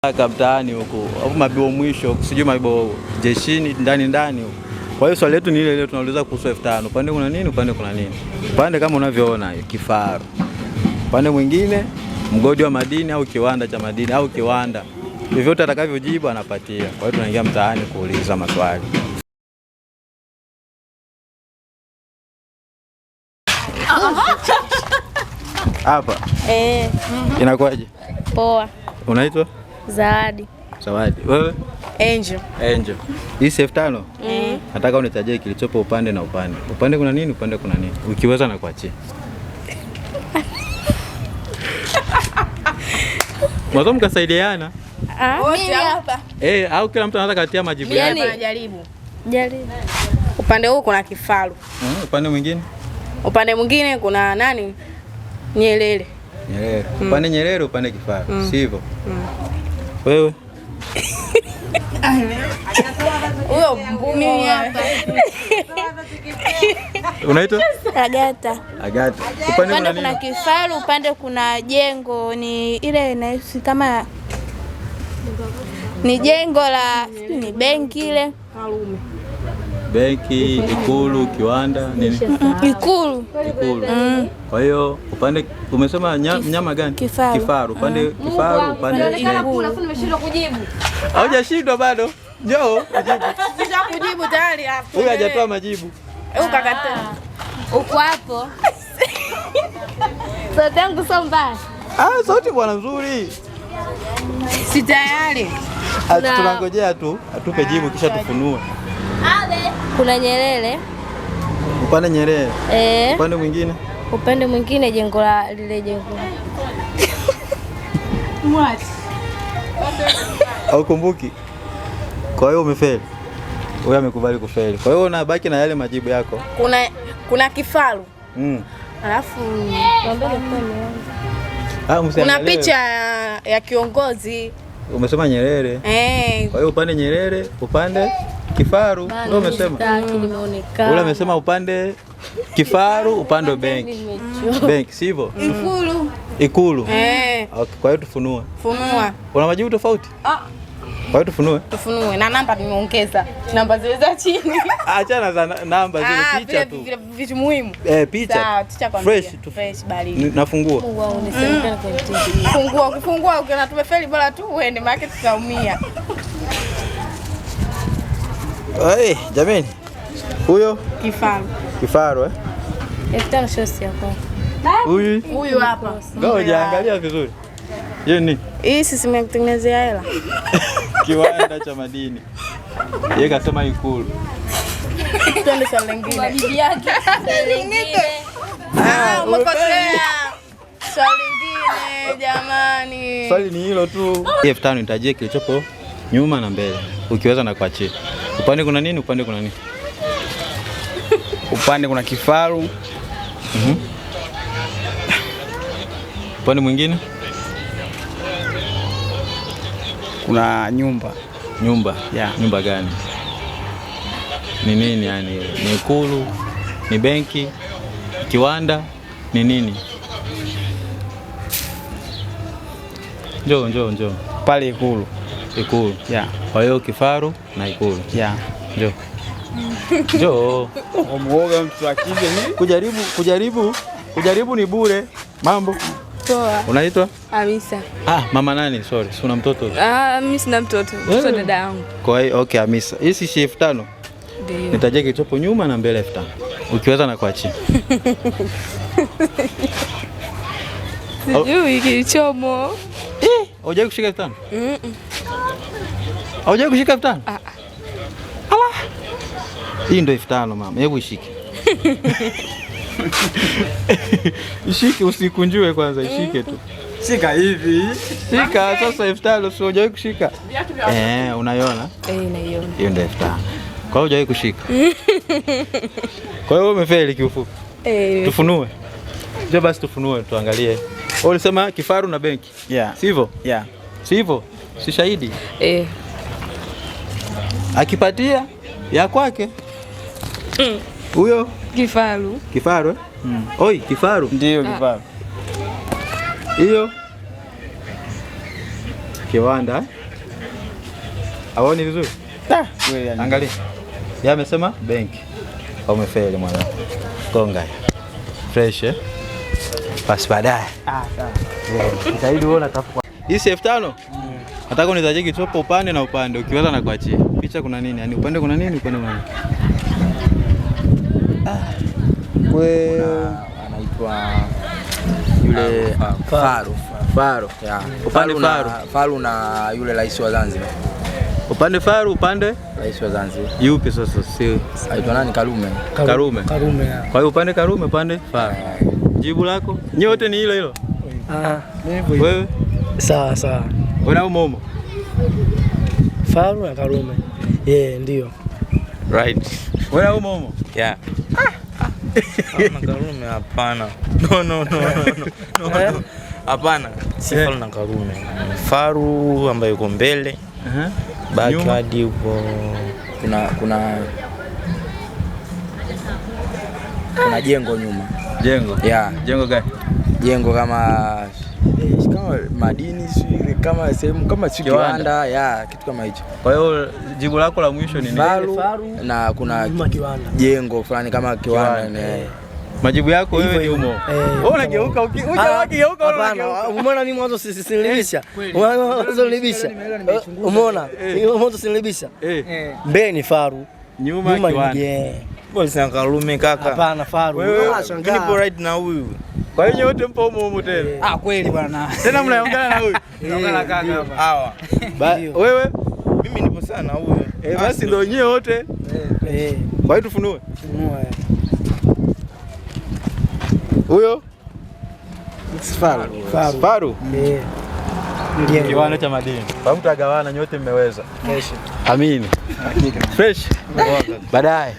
mtaani huko au mabibo mwisho sijui mabibo jeshini ndani huko. Kwa hiyo swali letu ni ile ile tunauliza kuhusu 5000. Upande kuna nini? Upande kuna nini? Upande kama unavyoona hiyo kifaru. Upande mwingine mgodi wa madini au kiwanda cha madini au kiwanda. Vyovyote atakavyojibu anapatia. Kwa hiyo tunaingia mtaani kuuliza maswali. Hapa. Inakuwaje? Poa. Unaitwa? Zawadi. Zawadi. Wewe? Angel. Angel. Hii 5000? Nataka unitajie kilichopo upande na upande. Upande kuna nini? Upande kuna nini? Ukiweza na kuachia. Mwanzo mkasaidiana. Wote hapa. Au kila mtu anataka katia majibu yake. Mimi najaribu. Jaribu. Upande huu kuna kifaru. Upande mwingine? Upande mwingine kuna nani? Nyerere. Nyerere. Upande Nyerere, upande kifaru. Sivyo? Wewe? Huyo mbumi hapa. Unaitwa? Agata. Agata. Upande kuna kifaru, upande kuna jengo, ni ile inaisi kama ni jengo la ni benki ile. Benki, ikulu, kiwanda, nini? Ikulu. Kwa hiyo upande umesema nyama gani? Kifaru. Upande kifaru, upande ikulu. Alafu nimeshindwa kujibu. Haujashindwa bado. Njoo ujibu. Kujibu tayari hapo. Huyu hajatoa majibu. Ukakataa. Uko hapo. Sauti yangu sio mbaya. Sauti bwana nzuri. Si tayari. Tunangojea tu atupe jibu kisha tufunue. Kuna Nyerere. Upande Nyerere. Upande mwingine? Upande mwingine jengo la lile jengo. What? Haukumbuki? Kwa hiyo umefeli. Wewe amekubali kufeli. Kwa hiyo unabaki na yale majibu yako. Kuna kifaru. Alafu kuna picha ya kiongozi. Umesema Nyerere. Kwa hiyo upande Nyerere, upande kifaru. Ndio umesema. Ule umesema upande kifaru, upande benki. Benki, sivyo? Ikulu. Okay, kwa hiyo tufunue. Funua. Una majibu tofauti? Kwa hiyo tufunue. Tufunue na namba nimeongeza. Namba zile za chini. Achana za namba zile, picha tu. Vitu muhimu. Picha. Sawa, fresh baridi. Nafungua. Kufungua ukiona tumefeli bora tu uende maana tutaumia. Jamani. Huyo kifaru 5000 shosi hapo. Huyu hapa. Ngoja angalia vizuri. Yeye ni? Hii sisi tumetengenezea hela. Kiwanda cha madini. Yeye kasema ikulu. Twende swali lingine. Bibi yake. Umekosea. Swali lingine jamani. Swali ni hilo tu. 5000 nitajie kilichopo nyuma na mbele. Ukiweza na kuachia. Upande kuna nini? Upande kuna nini? Upande kuna kifaru. Upande mwingine? Kuna nyumba. Nyumba? Yeah. Nyumba gani? Ni nini yani? Ni ikulu? Ni benki? Kiwanda? Ni nini? Njoo. Pale ikulu. Ikulu. Yeah. Kwa hiyo kifaru na ikulu. Yeah. Njoo. Muoga mtu akije Kujaribu ni bure. Mambo. Poa. Unaitwa? Hamisa. Mama nani? Sorry. Si una mtoto? Mimi sina mtoto. Mtoto dada yangu. Kwa hiyo okay, Hamisa. Hii si 5000. Ndio. Nitajie kilichopo nyuma na mbele 5000. Ukiweza na kuachia. Sijui kilichomo. Hujai kushika 5000? Hujai kushika 5000? Hii ndio 5000 mama. Hebu ishike. Ishike, usikunjue kwanza, ishike tu. Shika hivi. Shika sasa 5000, sio hujai kushika. Unaiona? Naiona. Hiyo ndio 5000. Kwa hiyo hujai kushika. Kwa hiyo umefeli kiufupi. Tufunue. Njoo basi tufunue tuangalie. Ulisema kifaru na benki. Yeah. Sivyo? Yeah. Sivyo? Si shahidi? Akipatia ya kwake. Huyo kifaru. Oi, kifaru. Ndio kifaru. Hiyo Kiwanda. Haoni vizuri? Kweli Angalia. Yeye amesema benki. Au umefeli mwana. Konga. Fresh eh? Basi baadaye. sawa. Zaidi uone tafuta. Hii 5,000? Nataka unizaje kitopo upande na upande. Ukiweza na kuachia. Picha kuna nini? Yaani upande kuna nini? Upande kuna nini? Anaitwa yule Faru. Yeah. Upande Faru na yule rais wa Zanzibar. Upande Faru, upande rais wa Zanzibar. Yupi sasa? Si aitwa nani? Karume. Karume. Kwa hiyo upande Karume, upande Faru. Jibu lako? Nyote ni hilo hilo? Wewe? Sawa. Wewe na Momo? Faru na Karume. Ndio. Right. Wewe na Momo? Yeah. Na Karume hapana. No. Hapana. Si Faru na Karume. Faru ambaye yuko mbele. Backyard yuko kuna jengo nyuma. Jengo? Yeah. Jengo gani? Jengo kama madini kama sehemu kama kiwanda kitu kama hicho. Kwa hiyo jibu lako la mwisho ni nini? Faru na kuna jengo fulani kama kiwanda. Majibu yako wewe ni umo. Wewe unageuka ukigeuka hapana. Umeona mimi mwanzo sinilibisha. Mwanzo nilibisha. Umeona? Mimi mwanzo sinilibisha. Mbele ni Faru, nyuma kiwanda. Bali sana Karume kaka. Hapana Faru. Wewe nipo right na huyu. Kwa hiyo nyote mpo humo tena. Kweli bwana. Tena mnaungana na huyu. Tunaungana kaka hapa. Hawa. Wewe? Mimi nipo sana na huyu. Basi ndio nyewe wote. Kwa hiyo tufunue. Huyo? Faru. Ndio kiwanda cha madini. Kwa mtu agawana nyote mmeweza. Amini. Fresh. Baadaye.